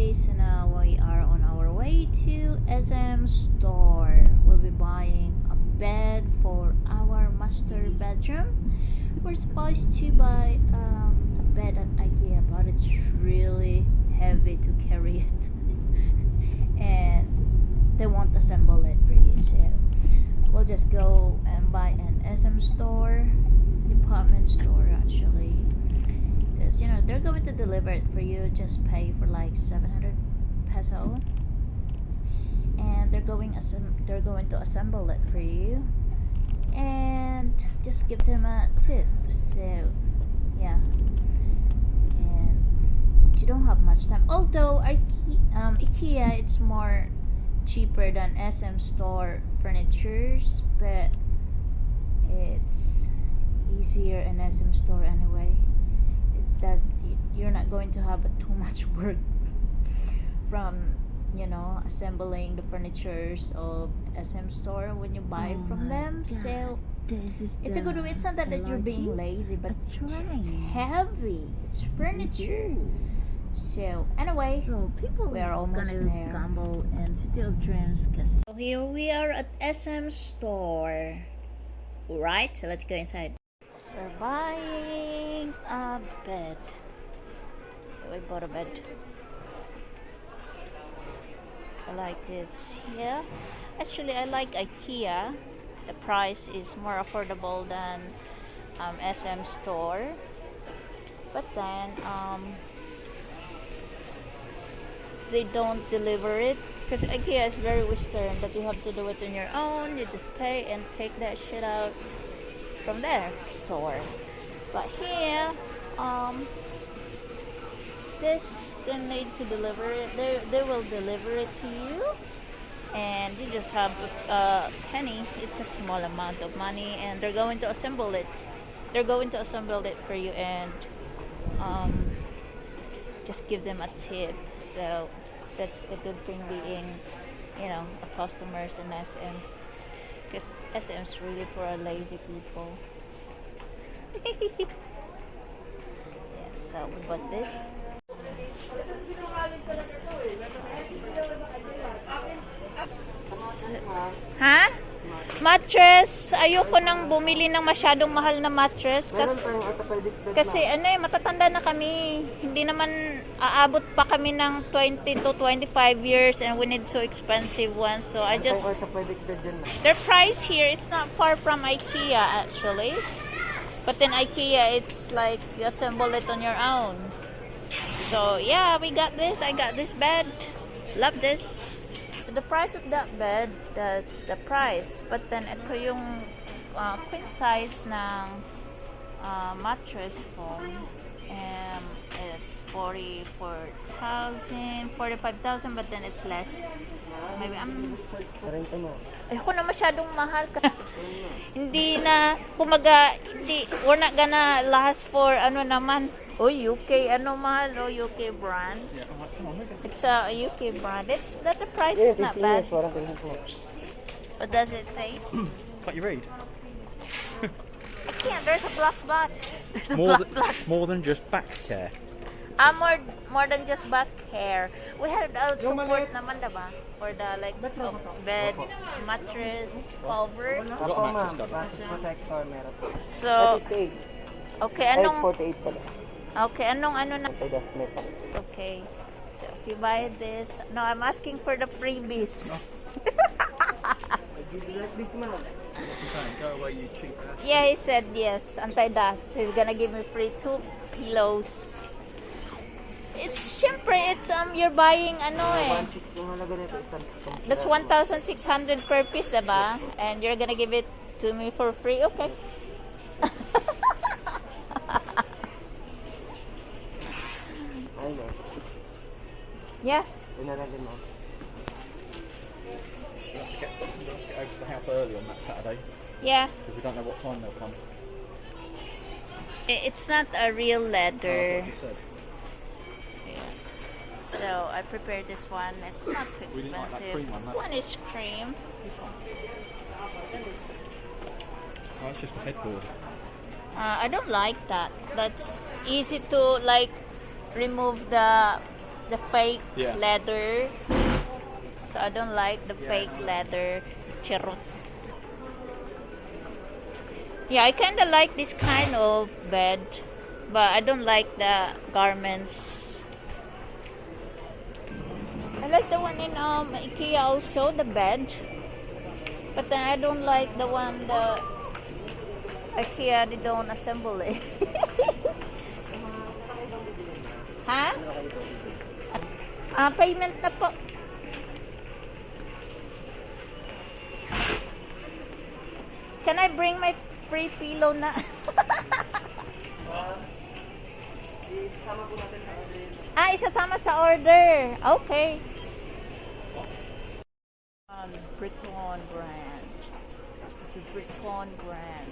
guys, now we are on our way to SM store. We'll be buying a bed for our master bedroom. We're supposed to buy a bed at IKEA, but it's really heavy to carry it. And they won't assemble it for you, so we'll just go and buy an SM store, department store actually. Because they're going to deliver it for you, just pay for like 700 peso, and they're going to assemble it for you and just give them a tip. So yeah, and you don't have much time, although IKEA it's more cheaper than SM store furnitures, but it's easier in SM store anyway. You're not going to have too much work from assembling the furnitures of SM store when you buy from them. God. So it's a good way. It's not that you're being lazy, but it's heavy. It's furniture. So anyway, people we are almost gonna there. gamble in City of Dreams. So here we are at SM store. Right, so let's go inside. So we're buying a bed. We bought a bed. I like this here. Actually, I like IKEA. The price is more affordable than SM store. But then they don't deliver it, because IKEA is very Western that you have to do it on your own. You just pay and take that shit out from their store. But here, this they need to deliver it. They will deliver it to you, and you just have a penny. It's a small amount of money, and they're going to assemble it. They're going to assemble it for you, and just give them a tip. So that's the good thing being, a customers in SM, because SM is really for a lazy people. Yeah, so we bought this. Ha? Mattress. Ayoko nang bumili ng masyadong mahal na mattress kasi matatanda na kami. Hindi naman aabot pa kami ng 20 to 25 years, and we need so expensive ones. So I just, their price here, it's not far from IKEA actually. But then IKEA, it's like you assemble it on your own. So yeah, we got this. I got this bed. Love this. So the price of that bed, that's the price. But then ito yung queen size ng mattress foam, and it's 45,000, but then it's less. So maybe ayoko na masyadong mahal. Hindi na, we're not gonna last for naman. UK, mahal, UK brand. It's a UK brand. The price is not bad. What does it say? Can't you read? I can't. There's a black dot. There's a More than just back care. More than just back hair. We had support naman, diba? For the bed, mattress, cover. So, okay, anong na? Okay. So if you buy this, no, I'm asking for the freebies. Go away, you cheap ass. Yeah, he said yes, anti-dust. He's gonna give me free 2 pillows. It's you're buying that's 1,600 per piece, diba? And you're gonna give it to me for free, okay? Yeah. You have to get over to the house early on that Saturday, Yeah. because we don't know what time they'll come. It's not a real leather. Like you said. Yeah. So I prepared this one. It's not too We didn't like that expensive. cream one, no? One is cream. Oh, it's just a headboard. I don't like that. That's easy to remove the the fake Yeah. leather. So I don't like the fake leather. Charot. Yeah, I kind of like this kind of bed, but I don't like the garments. I like the one in IKEA also, the bed. But then I don't like the one the IKEA they don't assemble it. Ha? Payment na po. Can I bring my free pillow na? Isasama sa order. Okay. Briton brand. It's a Briton brand.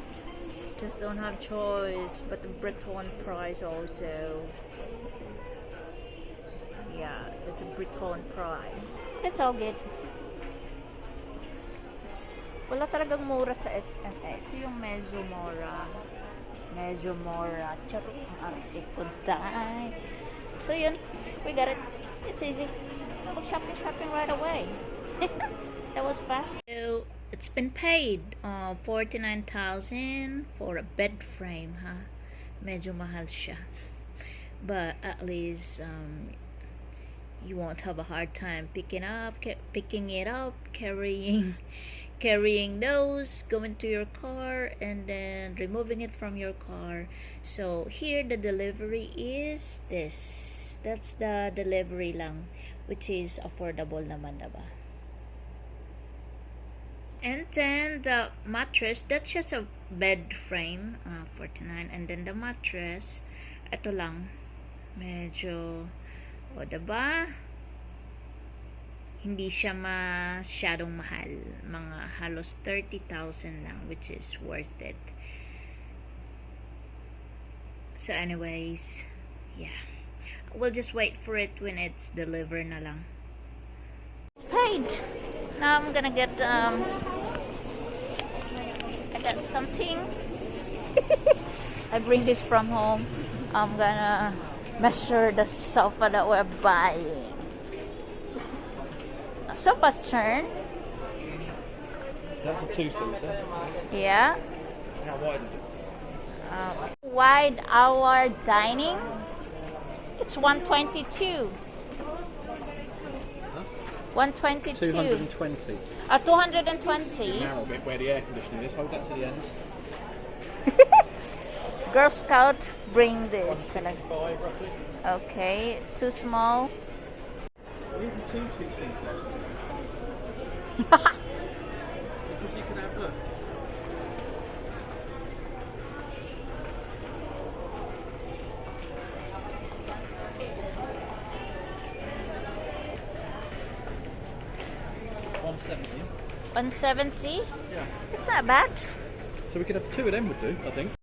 Just don't have choice, but the Briton price also. Yeah, it's a Briton price. It's all good. Wala talagang mura sa SM. Ito yung medyo mura. Medyo mura. Charot ang arte ko, dahil. So yun, we got it. It's easy. Mag-shopping right away. That was fast. So, it's been paid. 49,000 for a bed frame, ha? Medyo mahal siya. But at least, you won't have a hard time picking it up, carrying those, going to your car, and then removing it from your car. So here the delivery is this. That's the delivery lang, which is affordable naman, diba? And then the mattress, that's just a bed frame, 49. And then the mattress, ito lang, medyo, o diba? Hindi siya masyadong mahal. Mga halos 30,000 lang, which is worth it. So anyways, yeah. We'll just wait for it when it's delivered na lang. It's paid. Now I'm gonna get, I got something. I bring this from home. I'm gonna measure the sofa that we're buying. Sofa's turn. So that's a two-seater. Yeah. How wide is it? Wide our dining. It's 122. Huh? 122. 220. 220. Narrow bit where the air conditioning is. Hold that to the end. Girl Scout, bring this. 165 roughly. Okay, too small. Even two-seaters. Because you can have, look. $170. 170? Yeah. It's not bad. So we could have two of them would do, I think.